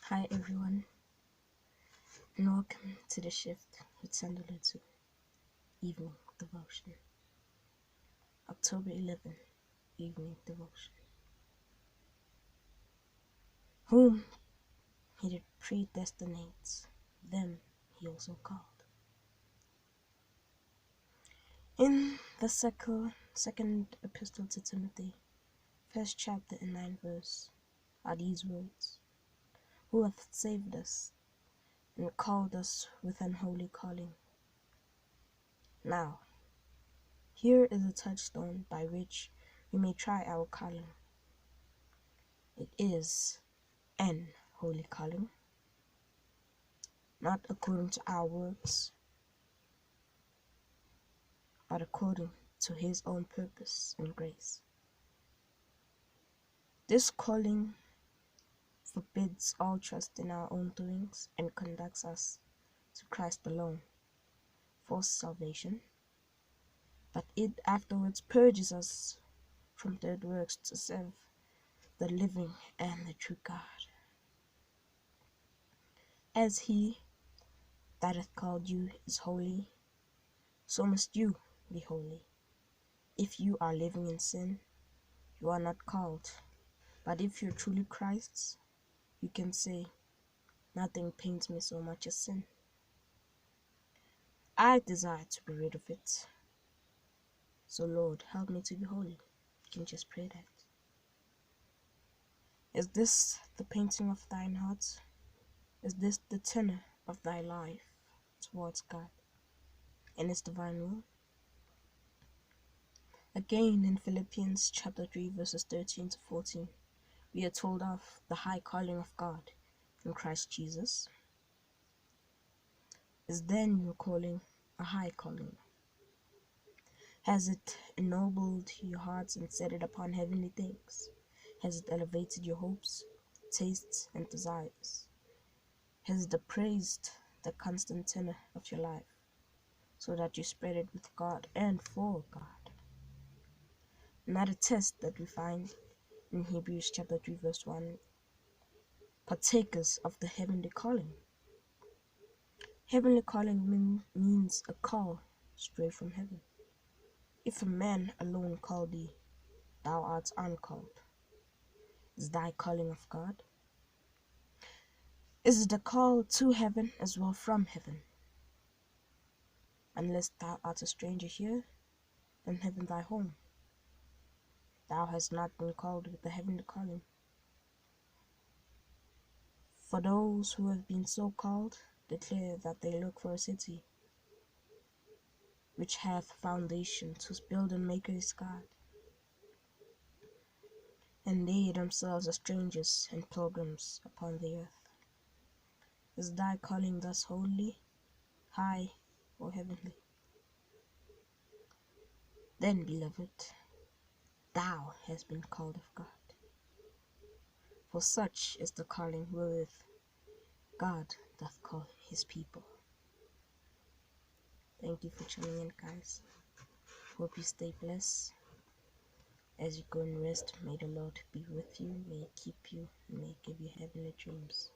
Hi everyone, and welcome to the shift with Thandolwethu evening devotion. October 11th evening devotion. Whom he did predestinate, them he also called. In the second epistle to Timothy, first chapter and 9th verse, are these words: Who hath saved us and called us with an holy calling. Now, here is a touchstone by which we may try our calling. It is an holy calling, not according to our works, but according to his own purpose and grace. This calling forbids all trust in our own doings and conducts us to Christ alone for salvation, but it afterwards purges us from dead works to serve the living and the true God. As he that hath called you is holy, so must you be holy. If you are living in sin, you are not called. But if you're truly Christ's, you can say, nothing pains me so much as sin. I desire to be rid of it. So Lord, help me to be holy. You can just pray that. Is this the painting of thine heart? Is this the tenor of thy life towards God and his divine will? Again in Philippians chapter 3 verses 13 to 14, we are told of the high calling of God in Christ Jesus. Is then your calling a high calling? Has it ennobled your hearts and set it upon heavenly things? Has it elevated your hopes, tastes, and desires? Has it appraised the constant tenor of your life, so that you spread it with God and for God? Another test that we find in Hebrews chapter 3 verse 1, partakers of the heavenly calling. Heavenly calling means a call straight from heaven. If a man alone call thee, thou art uncalled. Is thy calling of God? Is it a call to heaven as well from heaven? Unless thou art a stranger here, then heaven thy home. Thou hast not been called with the heavenly calling. For those who have been so called declare that they look for a city which hath foundations, whose builder and maker is God, and they themselves are strangers and pilgrims upon the earth. Is thy calling thus holy, high, or heavenly? Then, beloved, thou hast been called of God. For such is the calling wherewith God doth call his people. Thank you for tuning in, guys. Hope you stay blessed. As you go and rest, may the Lord be with you, may he keep you, and may he give you heavenly dreams.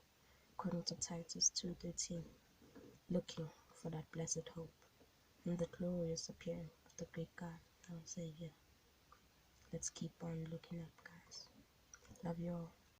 According to Titus 2:13, looking for that blessed hope and the glorious appearing of the great God, our Savior. Let's keep on looking up, guys. Love you all.